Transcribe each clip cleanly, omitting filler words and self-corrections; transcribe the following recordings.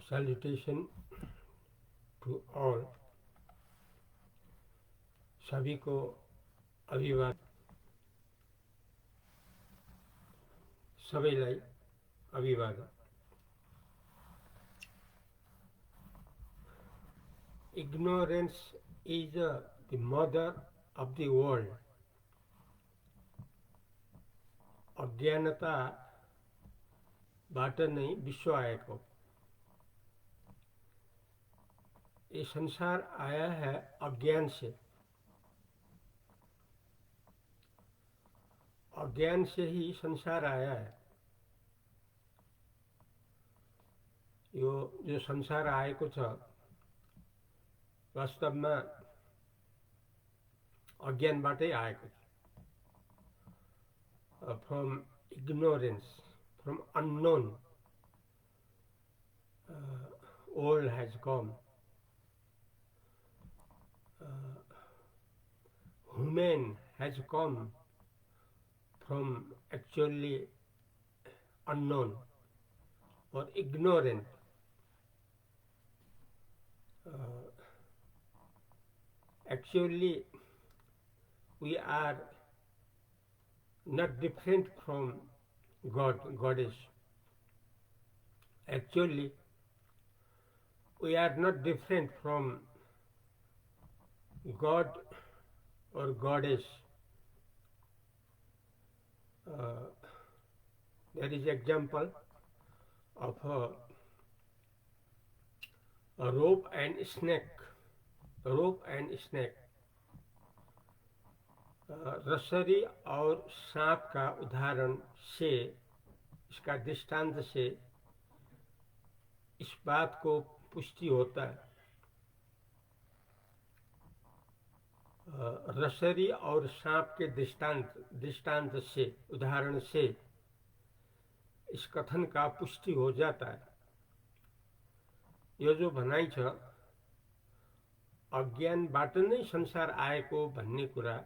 Salutation to all. सभी को अभिवादन। सबैलाई अभिवादन। Ignorance is the mother of the world. अज्ञानताबाट नै विश्व आएको। ये संसार आया है अज्ञान से। अज्ञान से ही संसार आया है। यो जो संसार आएको छ वास्तवमा अज्ञानबाटै आएको छ। From ignorance, from unknown, world has come. Human has come from actually unknown or ignorant. Actually, we are not different from God, Goddess. Actually, we are not different from God or Goddess. There is example of a rope and snake. Rope and snake. रस्सरी और सांप का उदाहरण से, इसका दृष्टांत से इस बात को पुष्टि होता है। रस्सरी और सांप के दृष्टांत से, उदाहरण से इस कथन का पुष्टि हो जाता है। यो जो भनाइ छ अज्ञानबाट नै संसार आएको भन्ने कुरा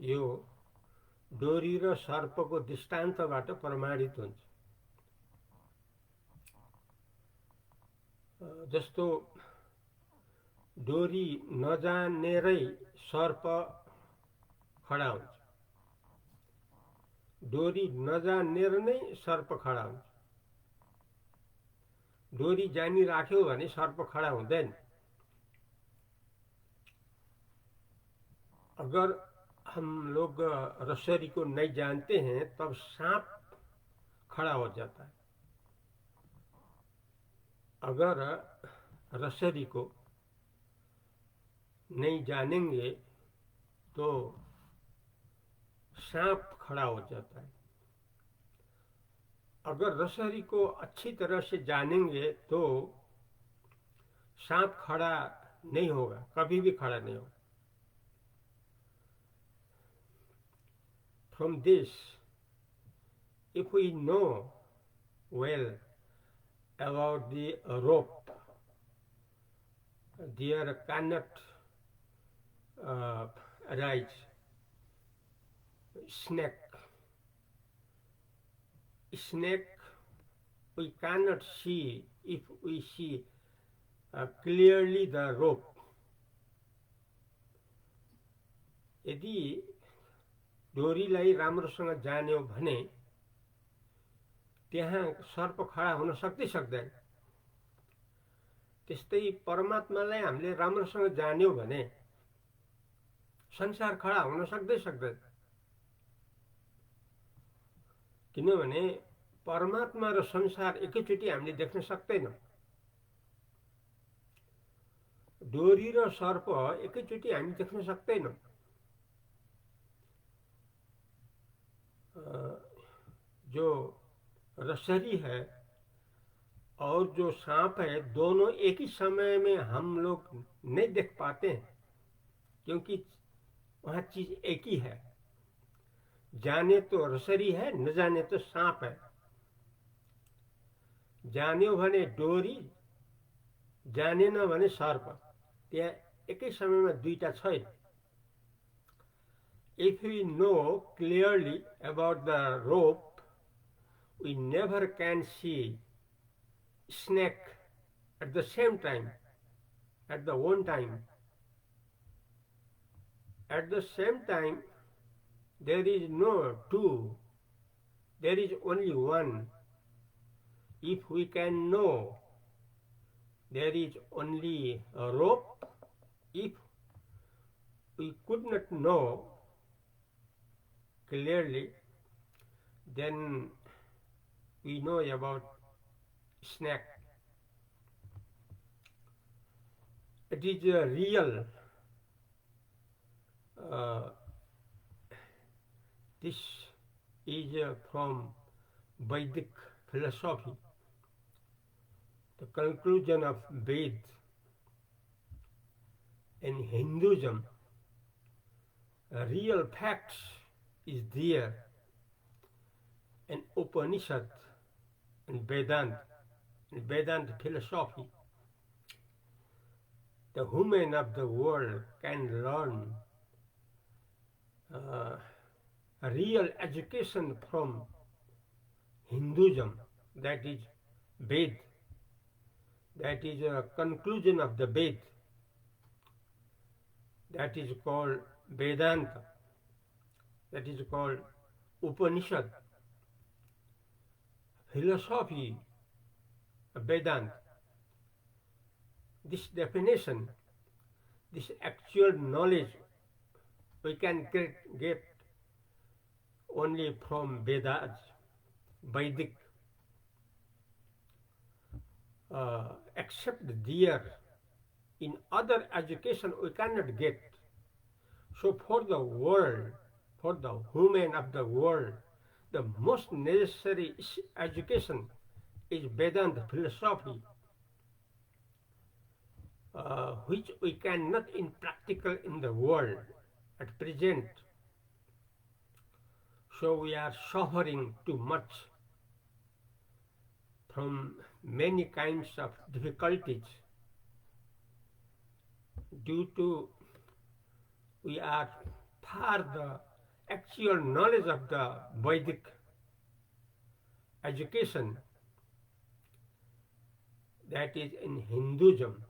यो डोरी र सर्पको दृष्टान्तबाट प्रमाणित हुन्छ। जस्तो डोरी नजानेरै सर्प खडा हुन्छ। डोरी नजानेर नै सर्प खडा हुन्छ। डोरी जानिराख्यो भने सर्प खडा हुँदैन। अगर हम लोग रस्सरी को नहीं जानते हैं तब सांप खड़ा हो जाता है। अगर रस्सरी को नहीं जानेंगे तो सांप खड़ा हो जाता है। अगर रस्सरी को अच्छी तरह से जानेंगे तो सांप खड़ा नहीं होगा, कभी भी खड़ा नहीं होगा। From this, if we know well about the rope, there cannot arise snake. Snake we cannot see if we see clearly the rope. यदि डोरीलाई राम्रोसँग जान्यो भने त्यहाँ सर्प खडा हुन सक्दैन। त्यस्तै परमात्मालाई हामीले राम्रोसँग जान्यो भने संसार खडा हुन सक्दैन। किनभने परमात्मा र संसार एकैचोटि हामीले देख्न सक्दैनौँ। डोरी र सर्प एकैचोटि हामी देख्न सक्दैनौँ। जो रस्सरी है और जो सांप है दोनों एक ही समय में हम लोग नहीं देख पाते हैं, क्योंकि वहाँ चीज एक ही है। जाने तो रस्सरी है, न जाने तो सांप है। जान्यो भने डोरी, जानेन भने सर्प। त्यहाँ एकै समयमा दुईटा छैन। If we know clearly about the rope, we never can see snake at the same time, at the one time. At the same time, there is no two, there is only one. If we can know, there is only a rope. If we could not know clearly, then we know about snake. It is a real. Uh, this is from Vedic philosophy, the conclusion of Ved. In Hinduism, real facts is there in Upanishad and Vedanta philosophy. The human of the world can learn a real education from Hinduism, that is Ved, that is a conclusion of the Ved, that is called Vedanta, that is called Upanishad, philosophy of Vedanta. This definition, this actual knowledge, we can get only from Vedas, Vedic, except there. In other education we cannot get. So for the world, for the human of the world, the most necessary education is Vedanta philosophy, which we cannot in practical in the world at present. So we are suffering too much from many kinds of difficulties due to we are far the actual knowledge of the Vedic education, that is in Hinduism,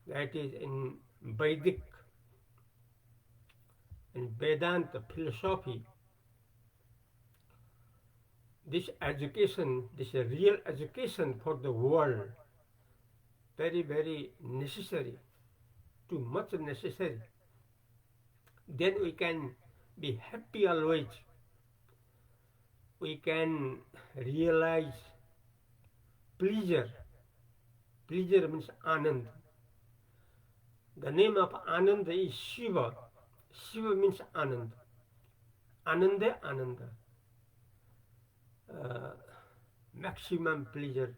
that is in Vedic and Vedanta philosophy. This education, this real education for the world, very, very necessary, too much necessary. Then we can be happy always. We can realize pleasure. Pleasure means Anand. The name of Ananda is Shiva. Shiva means Anand. Ananda, Ananda. Maximum pleasure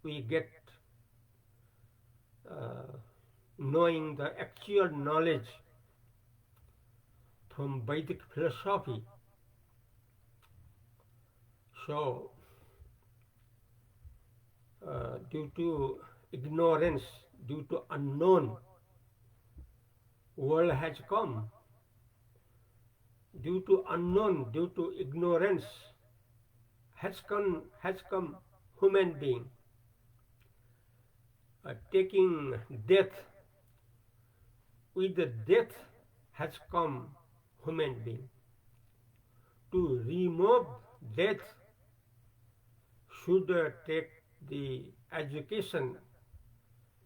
we get knowing the actual knowledge from Vedic philosophy. So, due to ignorance, due to unknown, world has come. Due to unknown, due to ignorance, has come human being, taking death. With the death has come human being. To remove death should take the education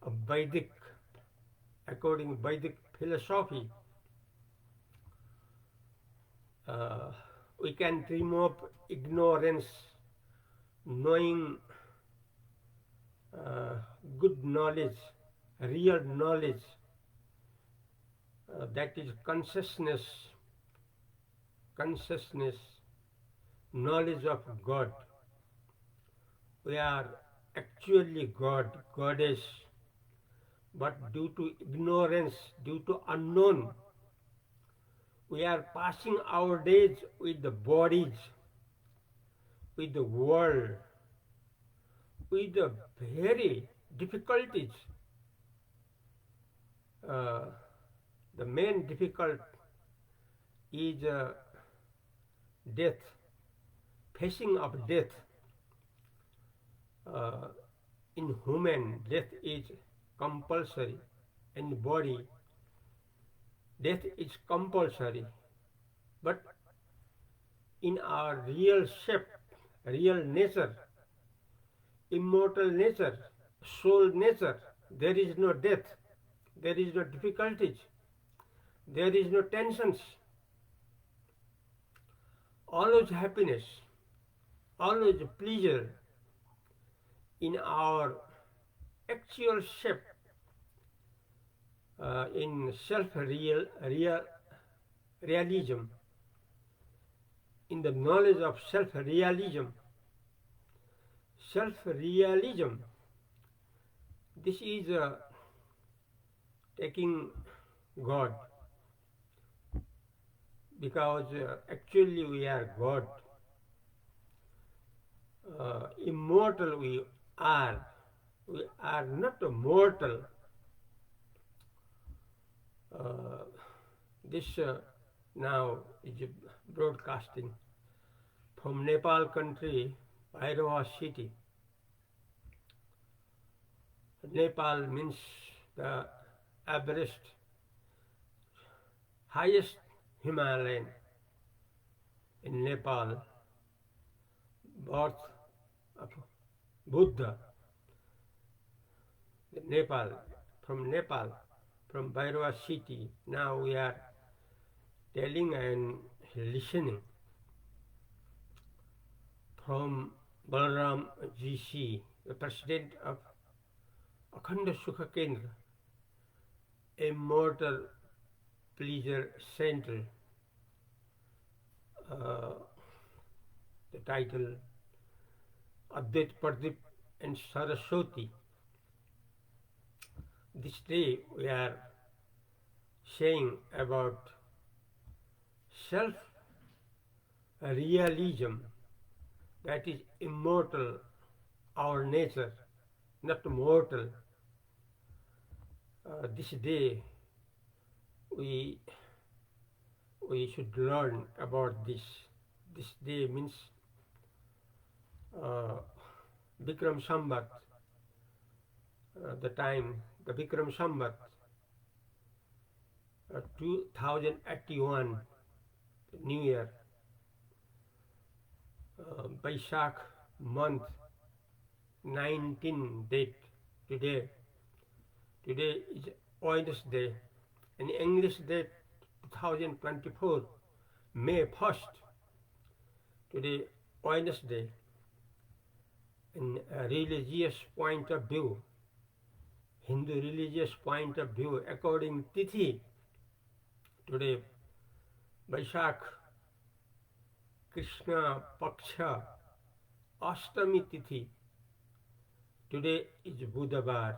of Vedic, according to Vedic philosophy. We can remove ignorance, knowing good knowledge, real knowledge, that is consciousness, knowledge of God. We are actually God, Goddess, but due to ignorance, due to unknown, we are passing our days with the bodies, with the world, with the very difficulties. The main difficult is death, facing of death. in human death is compulsory, in body death is compulsory, but in our real shape, real nature, immortal nature, soul nature, there is no death, there is no difficulties, there is no tensions, always happiness, always pleasure in our actual shape, in realism, in the knowledge of self-realism. Self-realism, this is taking God, because actually we are God. Immortal we are not mortal. This now is broadcasting from Nepal country, Bhairava city. Nepal means the Everest, highest Himalayan in Nepal, birth of Buddha. Nepal, from Bhairava city. Now we are telling and listening from Balaram GC, the president of Akhanda Sukha Kendra, Immortal Pleasure Center. The title Advait Pradip and Saraswati. This day we are saying about self-realism, that is immortal, our nature, not mortal. This day we should learn about this. This day means Vikram Sambat, the Vikram Sambat, 2081, New Year, Baishakh month, 19 date, today is Wednesday, and English date 2024, May 1st, today Wednesday. In a religious point of view, Hindu religious point of view, according Tithi, today Vaishakh Krishna Paksha Ashtami Tithi, today is Buddhavar.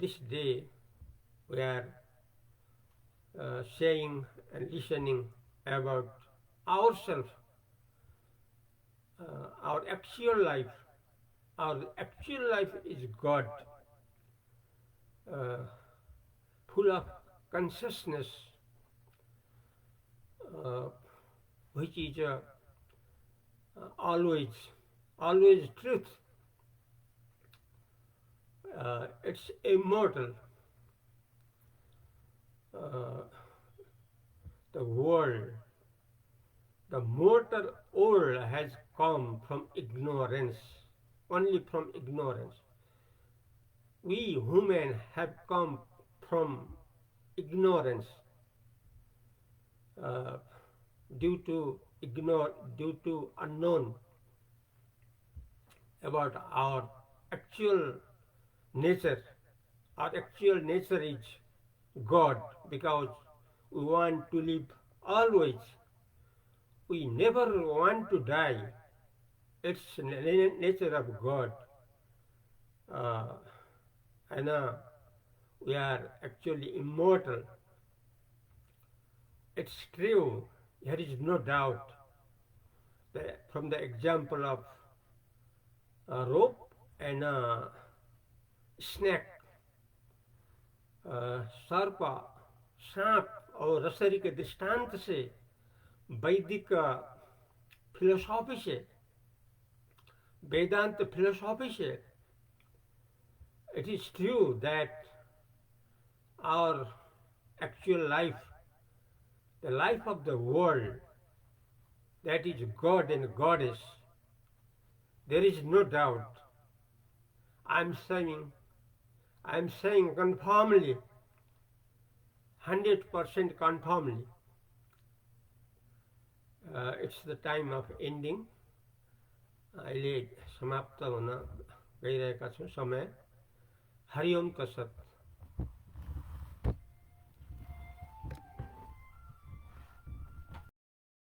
This day we are saying and listening about ourselves, our actual life. Our actual life is God, full of consciousness, which is always truth. It's immortal. The mortal world has come from ignorance, only from ignorance. We human have come from ignorance, due to unknown about our actual nature. Our actual nature is God, because we want to live always. We never want to die. It's nature of God. And we are actually immortal. It's true, there is no doubt. From the example of a rope and a snake, सर्प, सांप और रसरी के दृष्टांत से, वैदिक philosophy से वेदांत philosophy से it is true that our actual life, the life of the world, that is God and Goddess, there is no doubt. I'm saying, I'm saying conformly, 100% conformly. It's the time of ending. अहिले समाप्त हुन गइरहेका छौँ समय. हरि ओम तत्सत.